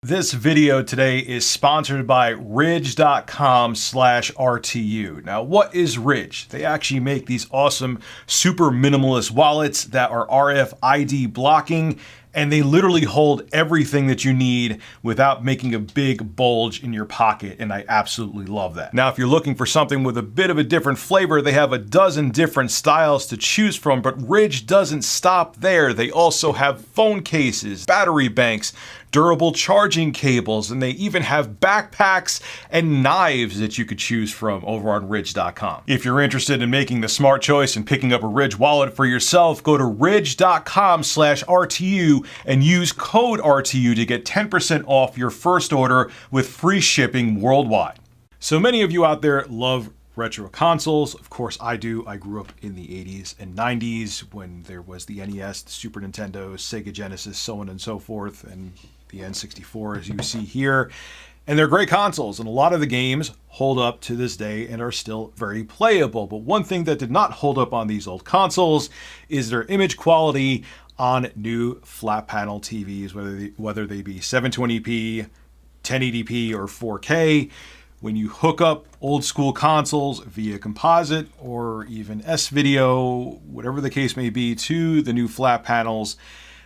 This video today is sponsored by Ridge.com/RTU. Now, what is Ridge? They actually make these awesome, super minimalist wallets that are RFID blocking, and they literally hold everything that you need without making a big bulge in your pocket, and I absolutely love that. Now, if you're looking for something with a bit of a different flavor, they have a dozen different styles to choose from, but Ridge doesn't stop there. They also have phone cases, battery banks, durable charging cables, and they even have backpacks and knives that you could choose from over on Ridge.com. If you're interested in making the smart choice and picking up a Ridge wallet for yourself, go to Ridge.com/RTU and use code RTU to get 10% off your first order with free shipping worldwide. So many of you out there love retro consoles. Of course I do. I grew up in the 80s and 90s when there was the NES, the Super Nintendo, Sega Genesis, so on and so forth, and the N64 as you see here. And they're great consoles, and a lot of the games hold up to this day and are still very playable. But one thing that did not hold up on these old consoles is their image quality on new flat panel TVs, whether they be 720p, 1080p, or 4K. When you hook up old school consoles via composite or even S-video, whatever the case may be, to the new flat panels,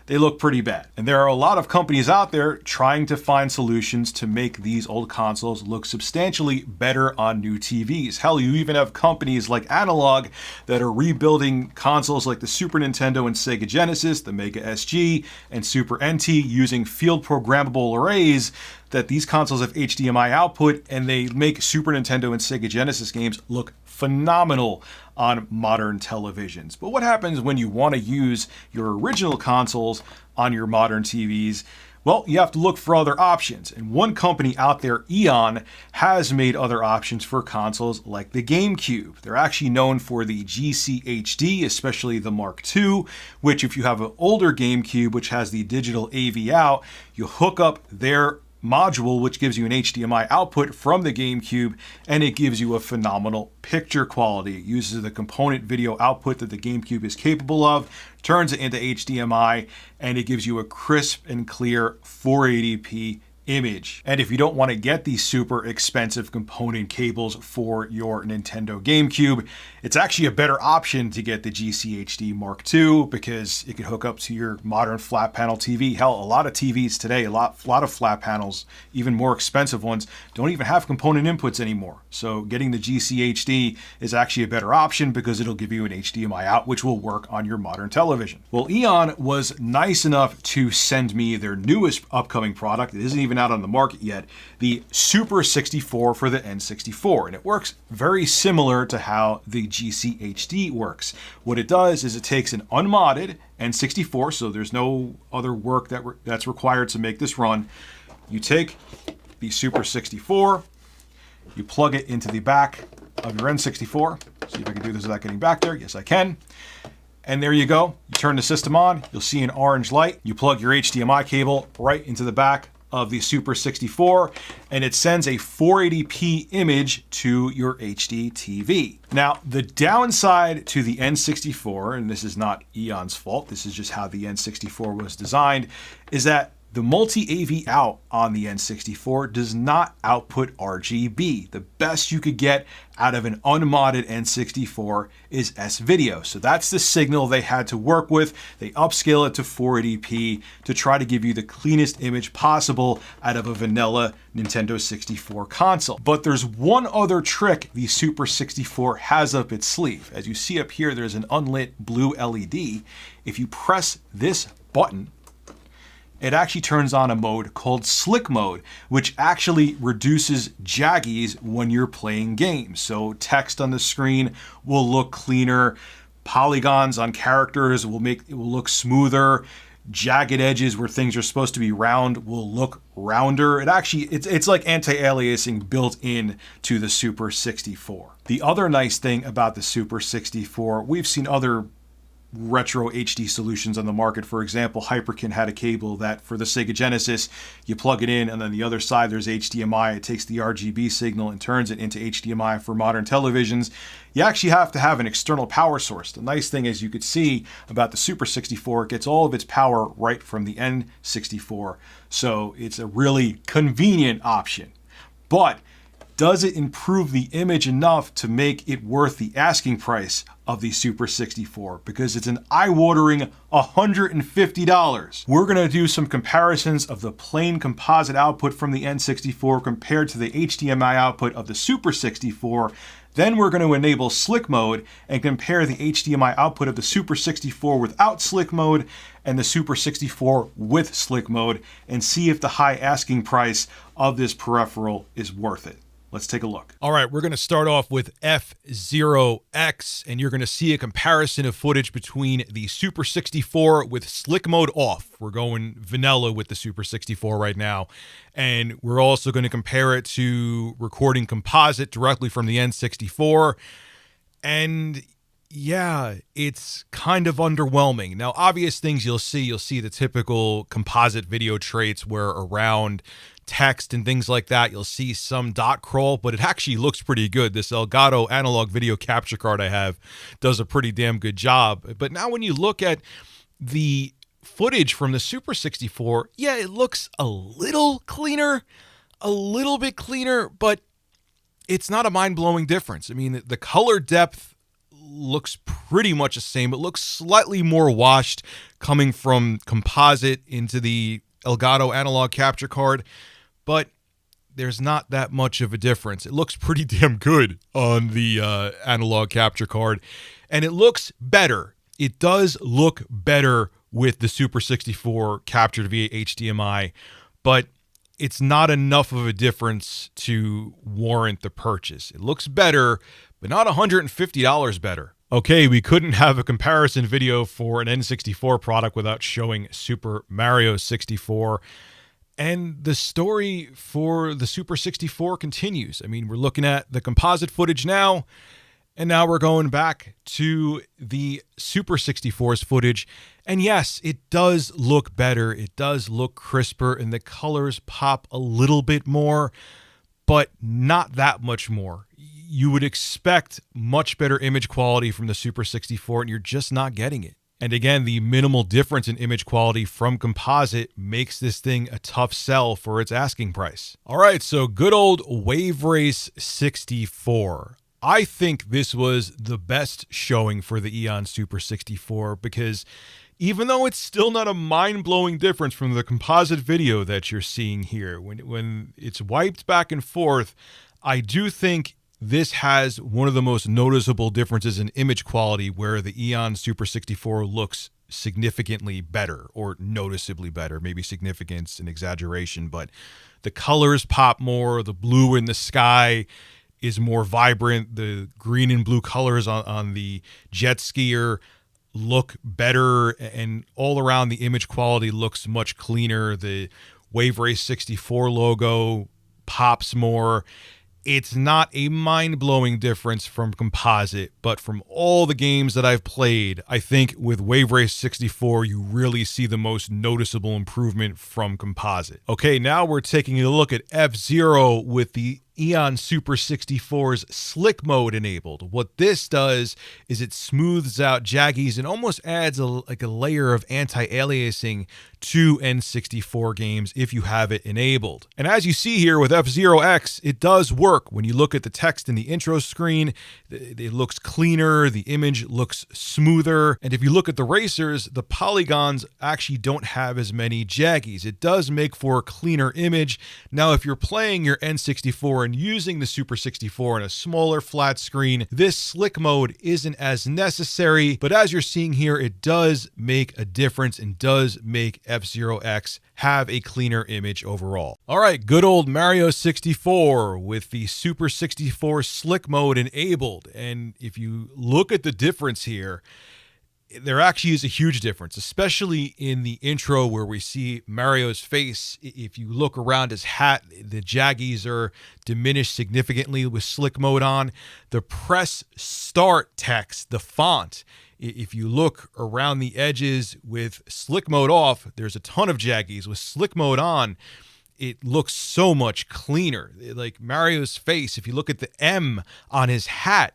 they look pretty bad. And there are a lot of companies out there trying to find solutions to make these old consoles look substantially better on new TVs. Hell, you even have companies like Analog that are rebuilding consoles like the Super Nintendo and Sega Genesis, the Mega SG, and Super NT using field programmable arrays that these consoles have HDMI output, and they make Super Nintendo and Sega Genesis games look phenomenal on modern televisions. But what happens when you want to use your original consoles on your modern TVs? Well, you have to look for other options. And one company out there, EON, has made other options for consoles like the GameCube. They're actually known for the GCHD, especially the Mark II, which if you have an older GameCube, which has the digital AV out, you hook up their module, which gives you an HDMI output from the GameCube, and it gives you a phenomenal picture quality. It uses the component video output that the GameCube is capable of, turns it into HDMI, and it gives you a crisp and clear 480p image. And if you don't want to get these super expensive component cables for your Nintendo GameCube, it's actually a better option to get the GCHD Mark II because it can hook up to your modern flat panel TV. Hell, a lot of TVs today, a lot of flat panels, even more expensive ones, don't even have component inputs anymore. So getting the GCHD is actually a better option because it'll give you an HDMI out, which will work on your modern television. Well, EON was nice enough to send me their newest upcoming product. It isn't even out on the market yet, the Super 64 for the N64, and it works very similar to how the GCHD works. What it does is it takes an unmodded N64, so there's no other work that's required to make this run. You take the Super 64, you plug it into the back of your N64. See if I can do this without getting back there. Yes, I can. And there you go. You turn the system on, you'll see an orange light. You plug your HDMI cable right into the back of the Super 64, and it sends a 480p image to your HD TV. Now, the downside to the N64, and this is not EON's fault, this is just how the N64 was designed, is that the multi-AV out on the N64 does not output RGB. The best you could get out of an unmodded N64 is S-video. So that's the signal they had to work with. They upscale it to 480p to try to give you the cleanest image possible out of a vanilla Nintendo 64 console. But there's one other trick the Super 64 has up its sleeve. As you see up here, there's an unlit blue LED. If you press this button, it actually turns on a mode called Slick Mode, which actually reduces jaggies when you're playing games. So text on the screen will look cleaner, polygons on characters will look smoother, jagged edges where things are supposed to be round will look rounder. It's like anti-aliasing built in to the Super 64. The other nice thing about the Super 64, we've seen other retro HD solutions on the market. For example, Hyperkin had a cable that for the Sega Genesis, you plug it in and then the other side there's HDMI. It takes the RGB signal and turns it into HDMI for modern televisions. You actually have to have an external power source. The nice thing, as you could see about the Super 64, it gets all of its power right from the N64. So it's a really convenient option. But does it improve the image enough to make it worth the asking price of the Super 64? Because it's an eye-watering $150. We're going to do some comparisons of the plain composite output from the N64 compared to the HDMI output of the Super 64. Then we're going to enable Slick Mode and compare the HDMI output of the Super 64 without Slick Mode and the Super 64 with Slick Mode and see if the high asking price of this peripheral is worth it. Let's take a look. All right, we're going to start off with F0X, and you're going to see a comparison of footage between the Super 64 with Slick Mode off. We're going vanilla with the Super 64 right now. And we're also going to compare it to recording composite directly from the N64. And yeah, it's kind of underwhelming. Now, obvious things you'll see the typical composite video traits where around text and things like that, you'll see some dot crawl, but it actually looks pretty good. This Elgato analog video capture card I have does a pretty damn good job. But now when you look at the footage from the Super 64, yeah, it looks a little cleaner, a little bit cleaner, but it's not a mind-blowing difference. I mean, the color depth looks pretty much the same. It looks slightly more washed coming from composite into the Elgato analog capture card, but there's not that much of a difference. It looks pretty damn good on the analog capture card, and it looks better. It does look better with the Super 64 captured via HDMI, but it's not enough of a difference to warrant the purchase. It looks better, but not $150 better. Okay, we couldn't have a comparison video for an N64 product without showing Super Mario 64. And the story for the Super 64 continues. I mean, we're looking at the composite footage now, and now we're going back to the Super 64's footage. And yes, it does look better. It does look crisper, and the colors pop a little bit more, but not that much more. You would expect much better image quality from the Super 64, and you're just not getting it. And again, the minimal difference in image quality from composite makes this thing a tough sell for its asking price. All right, so good old Wave Race 64. I think this was the best showing for the EON Super 64 because even though it's still not a mind-blowing difference from the composite video that you're seeing here, when it's wiped back and forth, I do think this has one of the most noticeable differences in image quality where the EON Super 64 looks significantly better or noticeably better. Maybe significance an exaggeration, but the colors pop more. The blue in the sky is more vibrant. The green and blue colors on the jet skier look better, and all around the image quality looks much cleaner. The Wave Race 64 logo pops more. It's not a mind-blowing difference from composite, but from all the games that I've played, I think with Wave Race 64, you really see the most noticeable improvement from composite. Okay, now we're taking a look at F-Zero with the EON Super 64's Slick Mode enabled. What this does is it smooths out jaggies and almost adds a layer of anti-aliasing to N64 games if you have it enabled. And as you see here with F0X, it does work. When you look at the text in the intro screen, it looks cleaner, the image looks smoother, and if you look at the racers, the polygons actually don't have as many jaggies. It does make for a cleaner image. Now, if you're playing your N64 and using the Super 64 on a smaller flat screen, this Slick Mode isn't as necessary, but as you're seeing here, it does make a difference and does make F0X have a cleaner image overall. All right, good old Mario 64 with the Super 64 Slick Mode enabled. And if you look at the difference here, there actually is a huge difference, especially in the intro where we see Mario's face. If you look around his hat, the jaggies are diminished significantly with Slick Mode on. The press start text, the font, If you look around the edges with slick mode off, there's a ton of jaggies. With slick mode on, it looks so much cleaner. Like Mario's face, if you look at the M on his hat,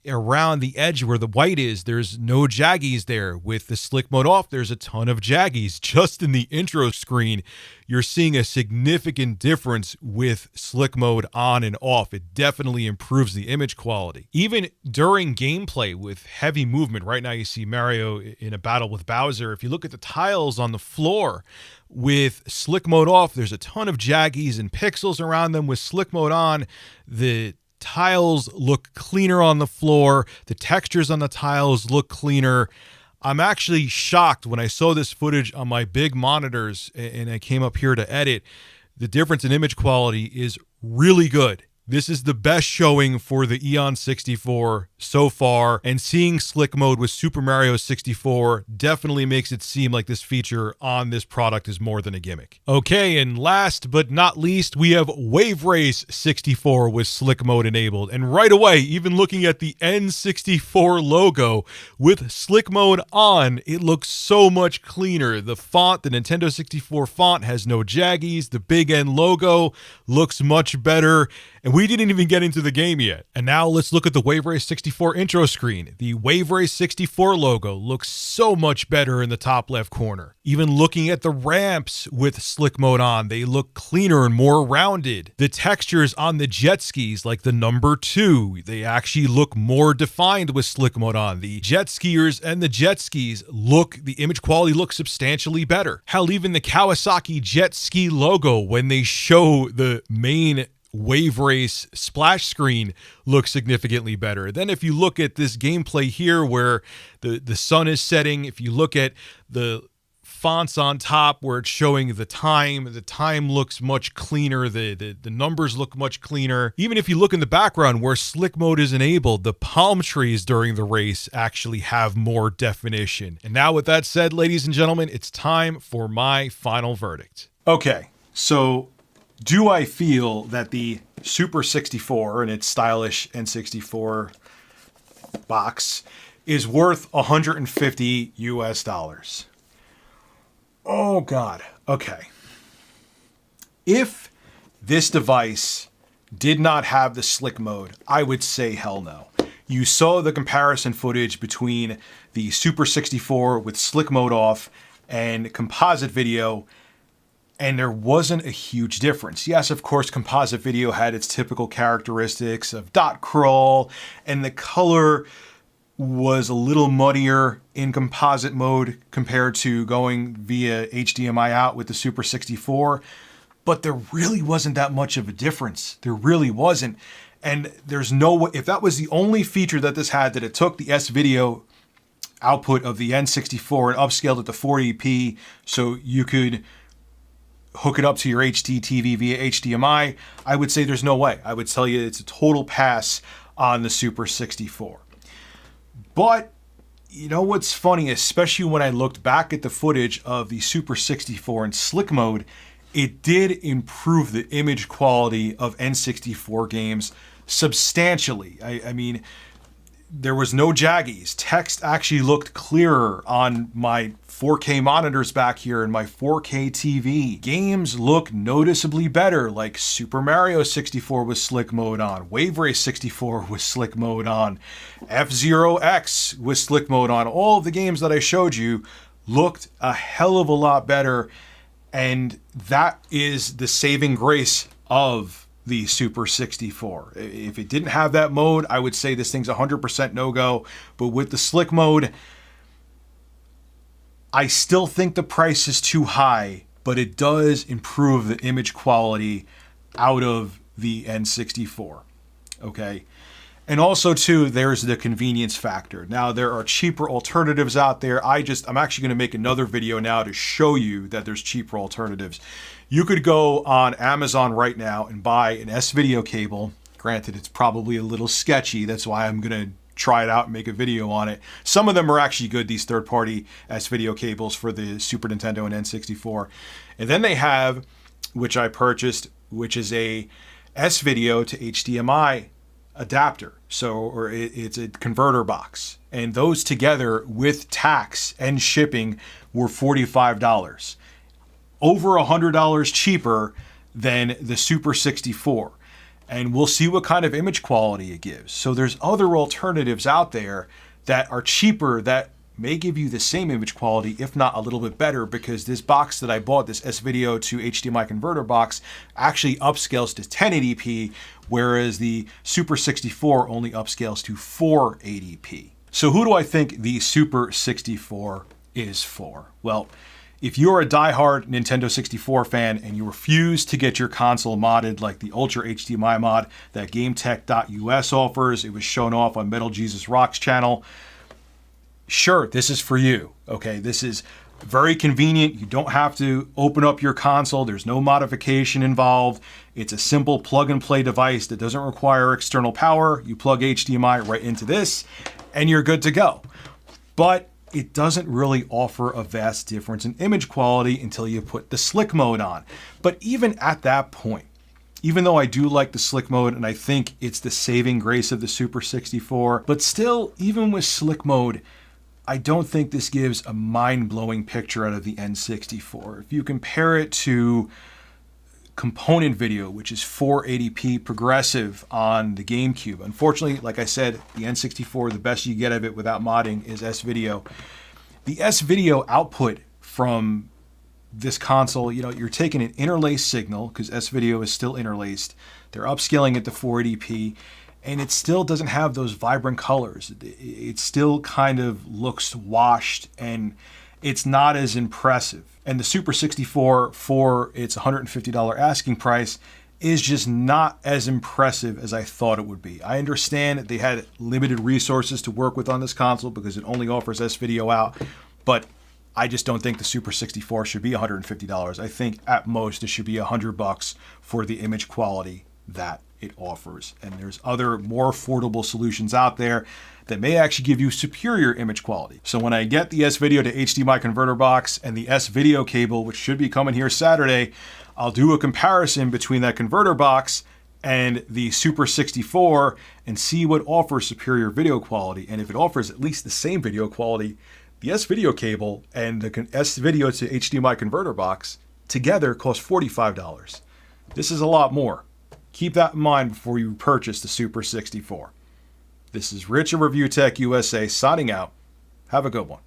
around the edge where the white is, there's no jaggies there. With the slick mode off, there's a ton of jaggies. Just in the intro screen, you're seeing a significant difference with slick mode on and off. It definitely improves the image quality. Even during gameplay with heavy movement, right now you see Mario in a battle with Bowser. If you look at the tiles on the floor, with slick mode off, there's a ton of jaggies and pixels around them. With slick mode on, the tiles look cleaner on the floor. The textures on the tiles look cleaner. I'm actually shocked when I saw this footage on my big monitors and I came up here to edit. The difference in image quality is really good. This is the best showing for the EON 64 so far, and seeing slick mode with Super Mario 64 definitely makes it seem like this feature on this product is more than a gimmick. Okay, and last but not least, we have Wave Race 64 with slick mode enabled. And right away, even looking at the N64 logo with slick mode on, it looks so much cleaner. The font, the Nintendo 64 font, has no jaggies. The big N logo looks much better. And we didn't even get into the game yet. And now let's look at the Wave Race 64 intro screen. The Wave Race 64 logo looks so much better in the top left corner. Even looking at the ramps with slick mode on, they look cleaner and more rounded. The textures on the jet skis, like the number 2, they actually look more defined with slick mode on. The jet skiers and the jet skis the image quality looks substantially better. Hell, even the Kawasaki jet ski logo, when they show the main Wave Race splash screen, looks significantly better. Then if you look at this gameplay here where the sun is setting, if you look at the fonts on top where it's showing the time looks much cleaner, the numbers look much cleaner. Even if you look in the background where slick mode is enabled, the palm trees during the race actually have more definition. And now with that said, ladies and gentlemen, it's time for my final verdict. Okay, so do I feel that the Super 64 and its stylish N64 box is worth $150 US? Oh God. Okay. If this device did not have the slick mode, I would say hell no. You saw the comparison footage between the Super 64 with slick mode off and composite video, and there wasn't a huge difference. Yes, of course, composite video had its typical characteristics of dot crawl, and the color was a little muddier in composite mode compared to going via HDMI out with the Super 64. But there really wasn't that much of a difference. There really wasn't. And there's no way, if that was the only feature that this had, that it took the S-video output of the N64 and upscaled it to 480p so you could hook it up to your HD TV via HDMI, I would say there's no way. I would tell you it's a total pass on the Super 64. But you know what's funny, especially when I looked back at the footage of the Super 64 in slick mode, it did improve the image quality of N64 games substantially. I mean, there was no jaggies. Text actually looked clearer on my 4K monitors back here and my 4K TV. Games look noticeably better, like Super Mario 64 with slick mode on, Wave Race 64 with slick mode on, F-Zero X with slick mode on. All of the games that I showed you looked a hell of a lot better, and that is the saving grace of the Super 64. If it didn't have that mode, I would say this thing's 100% no-go. But with the slick mode, I still think the price is too high, but it does improve the image quality out of the N64. Okay? And also, too, there's the convenience factor. Now, there are cheaper alternatives out there. I'm actually going to make another video now to show you that there's cheaper alternatives. You could go on Amazon right now and buy an S-video cable. Granted, it's probably a little sketchy. That's why I'm going to try it out and make a video on it. Some of them are actually good, these third-party S-video cables for the Super Nintendo and N64. And then they have, which I purchased, which is a S-video to HDMI adapter. It's a converter box. And those together with tax and shipping were $45. Over $100 cheaper than the Super 64. And we'll see what kind of image quality it gives. So there's other alternatives out there that are cheaper that may give you the same image quality, if not a little bit better, because this box that I bought, this S-Video to HDMI converter box, actually upscales to 1080p, whereas the Super 64 only upscales to 480p. So who do I think the Super 64 is for? Well, if you're a diehard Nintendo 64 fan and you refuse to get your console modded like the Ultra HDMI mod that GameTech.us offers, it was shown off on Metal Jesus Rock's channel, sure, this is for you. Okay, this is very convenient. You don't have to open up your console. There's no modification involved. It's a simple plug and play device that doesn't require external power. You plug HDMI right into this and you're good to go. But it doesn't really offer a vast difference in image quality until you put the slick mode on. But even at that point, even though I do like the slick mode and I think it's the saving grace of the Super 64, but still, even with slick mode, I don't think this gives a mind-blowing picture out of the N64. If you compare it to component video, which is 480p progressive on the GameCube. Unfortunately, like I said, the N64, the best you get of it without modding is S-Video. The S-Video output from this console, you're taking an interlaced signal, because S-Video is still interlaced. They're upscaling it to 480p, and it still doesn't have those vibrant colors. It still kind of looks washed, and it's not as impressive. And the Super 64, for its $150 asking price, is just not as impressive as I thought it would be. I understand that they had limited resources to work with on this console because it only offers S-Video out, but I just don't think the Super 64 should be $150. I think at most it should be $100 for the image quality that it offers. And there's other more affordable solutions out there that may actually give you superior image quality. So when I get the S-Video to HDMI converter box and the S-Video cable, which should be coming here Saturday, I'll do a comparison between that converter box and the Super 64 and see what offers superior video quality. And if it offers at least the same video quality, the S-Video cable and the S-Video to HDMI converter box together cost $45. This is a lot more. Keep that in mind before you purchase the Super 64. This is Rich of Review Tech USA signing out. Have a good one.